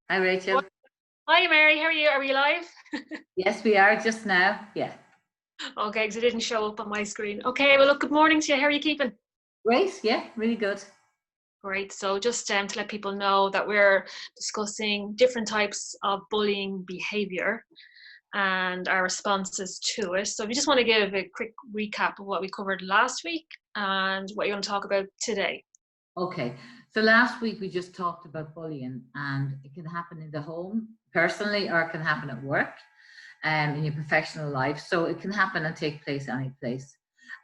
Hi, Rachel. Hi, Mary. How are you? Are we live? Yes, we are just now. Yeah. Okay, because it didn't show up on my screen. Okay, well, look, good morning to you. How are you keeping? Great. Yeah, really good. Great. So, just to let people know that we're discussing different types of bullying behavior and our responses to it. So, we just want to give a quick recap of what we covered last week and what you're going to talk about today. Okay. So last week we just talked about bullying, and it can happen in the home personally, or it can happen at work, in your professional life. So it can happen and take place any place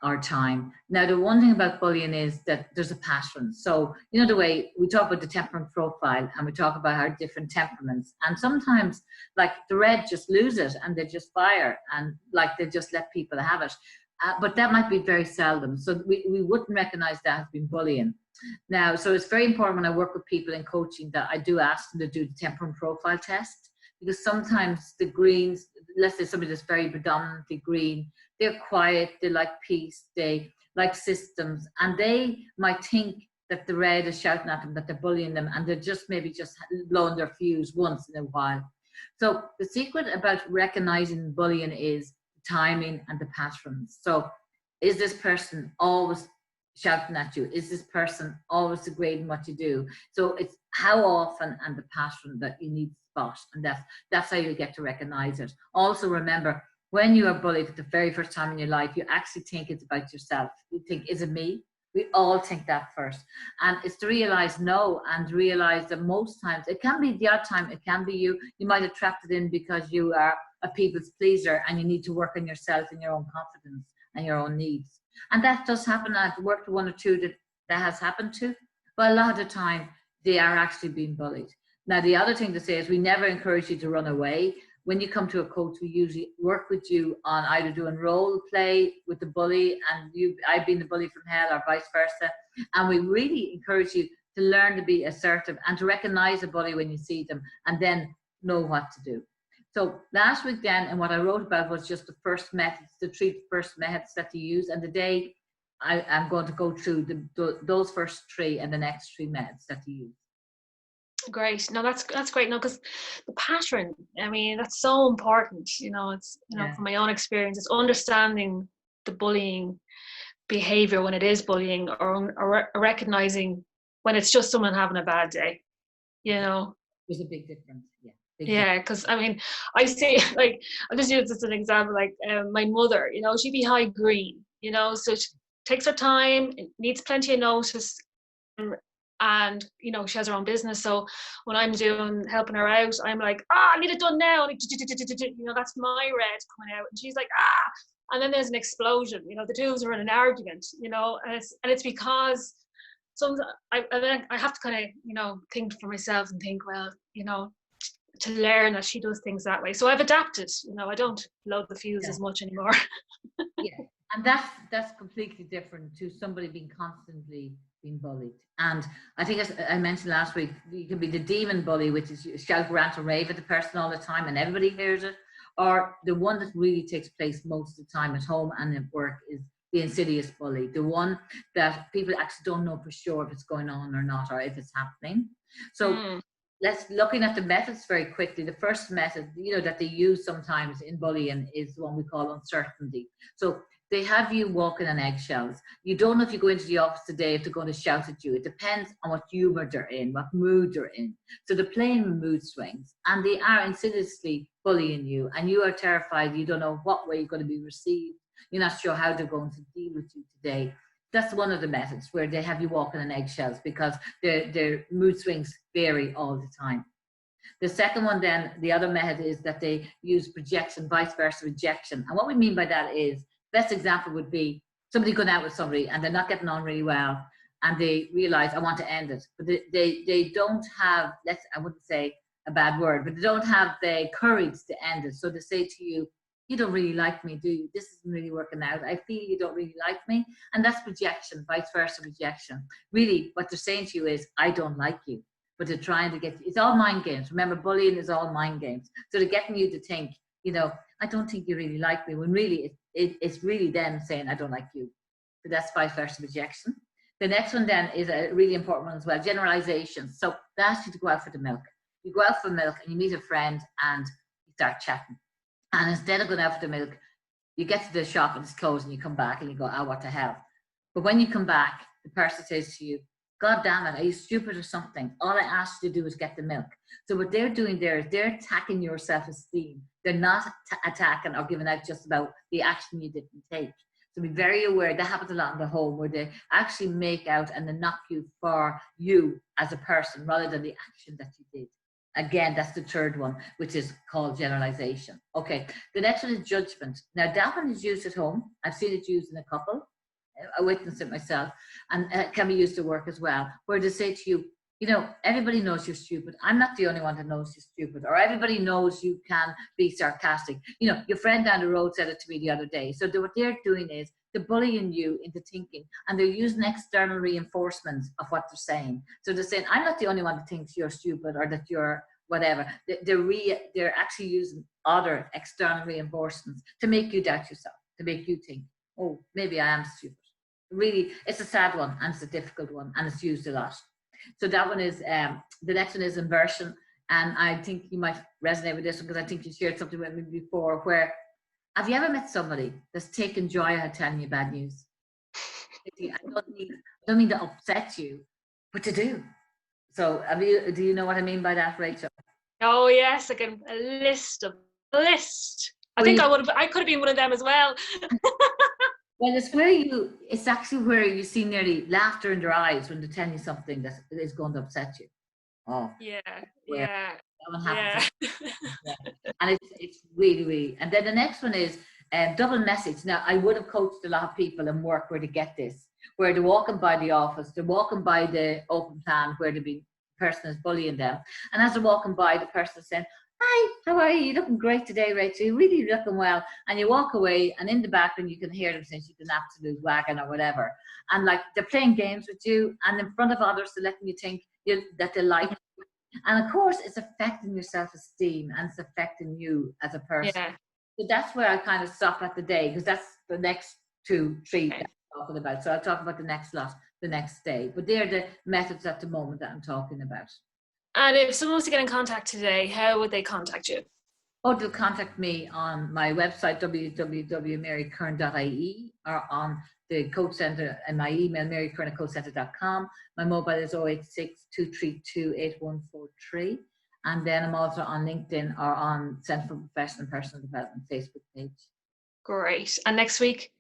or time. Now, the one thing about bullying is that there's a pattern. So, you know, the way we talk about the temperament profile and we talk about our different temperaments. And sometimes, like the red just lose it and they just fire and like they just let people have it. But that might be very seldom. So we wouldn't recognize that as being bullying. Now, so it's very important when I work with people in coaching that I do ask them to do the temperament profile test, because sometimes the greens, let's say somebody that's very predominantly green, they're quiet, they like peace, they like systems, and they might think that the red is shouting at them, that they're bullying them, and they're just maybe just blowing their fuse once in a while. So the secret about recognizing bullying is timing and the patterns. So is this person always shouting at you? Is this person always degrading what you do? So it's how often and the pattern that you need to spot, and that's how you get to recognize it. Also remember, when you are bullied for the very first time in your life, you actually think it's about yourself. You think, is it me? We all think that first. And it's to realize no, and realize that most times it can be the odd time, it can be you. You might have trapped it in because you are a people's pleaser and you need to work on yourself and your own confidence and your own needs. And that does happen. I've worked with one or two that has happened to, but a lot of the time they are actually being bullied. Now, the other thing to say is we never encourage you to run away. When you come to a coach, we usually work with you on either doing role play with the bully and I've been the bully from hell, or vice versa. And we really encourage you to learn to be assertive and to recognize a bully when you see them and then know what to do. So last week then, and what I wrote about was just the first methods, the three first methods that you use. And today I'm going to go through those first three and the next three methods that you use. Great. No, that's great. No, because the pattern, I mean, that's so important. It's Yeah. from my own experience, it's understanding the bullying behavior when it is bullying, or recognizing when it's just someone having a bad day. You know. There's a big difference. Yeah. Big Yeah, because I mean, I see, like, I'll just use this as an example. Like, my mother, she'd be high green, so she takes her time, needs plenty of notice, and she has her own business. So when I'm helping her out, I'm like, I need it done now. Like, that's my red coming out, and she's like, and then there's an explosion. The two of us are in an argument. And it's because I have to kind of think for myself and think, well, to learn that she does things that way. So I've adapted. I don't load the fuse as much anymore. Yeah, and that's completely different to somebody being constantly being bullied. And I think, as I mentioned last week, you can be the demon bully, which is you shout, rant, and rave at the person all the time, and everybody hears it. Or the one that really takes place most of the time at home and at work is the insidious bully, the one that people actually don't know for sure if it's going on or not, or if it's happening. So let's looking at the methods very quickly. The first method, that they use sometimes in bullying is the one we call uncertainty. So they have you walking on eggshells. You don't know if you go into the office today if they're going to shout at you. It depends on what humor they're in, what mood they're in. So they're playing with mood swings, and they are insidiously bullying you, and you are terrified. You don't know what way you're going to be received. You're not sure how they're going to deal with you today. That's one of the methods where they have you walking on eggshells because their mood swings vary all the time. The second one then, the other method is that they use projection, vice versa rejection. And what we mean by that is, best example would be somebody going out with somebody and they're not getting on really well and they realize, I want to end it. But they don't have, I wouldn't say a bad word, but they don't have the courage to end it. So they say to you, you don't really like me, do you? This isn't really working out. I feel you don't really like me. And that's projection, vice versa rejection. Really, what they're saying to you is, I don't like you. But they're trying to get you. It's all mind games. Remember, bullying is all mind games. So they're getting you to think, I don't think you really like me, when really it's really them saying, I don't like you. So that's vice versa rejection. The next one then is a really important one as well, generalizations. So they ask you to go out for the milk. You go out for milk and you meet a friend and you start chatting. And instead of going out for the milk, you get to the shop and it's closed and you come back and you go, oh, what the hell? But when you come back, the person says to you, God damn it, are you stupid or something? All I asked you to do is get the milk. So what they're doing there is they're attacking your self-esteem. They're not attacking or giving out just about the action you didn't take. So be very aware. That happens a lot in the home where they actually make out and they knock you for you as a person rather than the action that you did. Again, that's the third one, which is called generalization. Okay, the next one is judgment. Now that one is used at home. I've seen it used in a couple. I witnessed it myself, and it can be used at work as well, where they say to you, you know, everybody knows you're stupid. I'm not the only one that knows you're stupid. Or everybody knows you can be sarcastic. You know, your friend down the road said it to me the other day. So what they're doing is they're bullying you into thinking, and they're using external reinforcements of what they're saying. So they're saying, I'm not the only one that thinks you're stupid or that you're whatever. They're actually using other external reinforcements to make you doubt yourself, to make you think, oh, maybe I am stupid. Really, it's a sad one and it's a difficult one and it's used a lot. So that one is, the next one is inversion. And I think you might resonate with this one because I think you shared something with me before where, have you ever met somebody that's taken joy out of telling you bad news? I don't mean to upset you, but to do. So do you know what I mean by that, Rachel? Oh yes, like a list. I think I could have been one of them as well. Well, it's actually where you see nearly laughter in their eyes when they're telling you something that is going to upset you. Oh. Yeah. That one happens. Yeah. And it's really, really. And then the next one is double message. Now, I would have coached a lot of people in work where to get this, where they're walking by the office, they're walking by the open plan where the person is bullying them. And as they're walking by, the person is saying, hi, how are you? You're looking great today, Rachel. You're really looking well. And you walk away, and in the background, you can hear them saying she's an absolute wagon or whatever. And like they're playing games with you, and in front of others, they're letting you think that they like you. And of course, it's affecting your self-esteem and it's affecting you as a person. Yeah. So that's where I kind of stop at the day, because that's the next 2, 3 that I'm talking about. So I'll talk about the next lot the next day. But they're the methods at the moment that I'm talking about. And if someone wants to get in contact today, how would they contact you? Oh, they'll contact me on my website, www.marykern.ie, or on the Coach Centre and my email, marykern@coachcentre.com. My mobile is 086-232-8143. And then I'm also on LinkedIn or on Centre for Professional and Personal Development Facebook page. Great. And next week?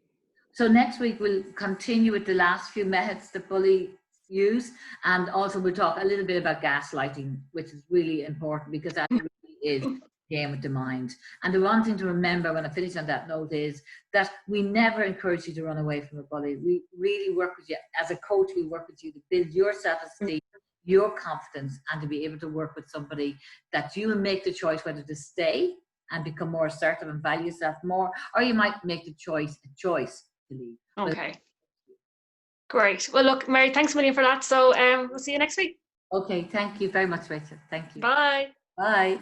So next week we'll continue with the last few methods that bullies use, and also we'll talk a little bit about gaslighting, which is really important because that really is a game with the mind. And the one thing to remember when I finish on that note is that we never encourage you to run away from a bully. We really work with you as a coach. We work with you to build your self-esteem, your confidence, and to be able to work with somebody that you will make the choice whether to stay and become more assertive and value yourself more, or you might make the choice to leave. Okay. Great. Well, look, Mary, thanks a million for that. So we'll see you next week. Okay. Thank you very much, Rachel. Thank you. Bye. Bye.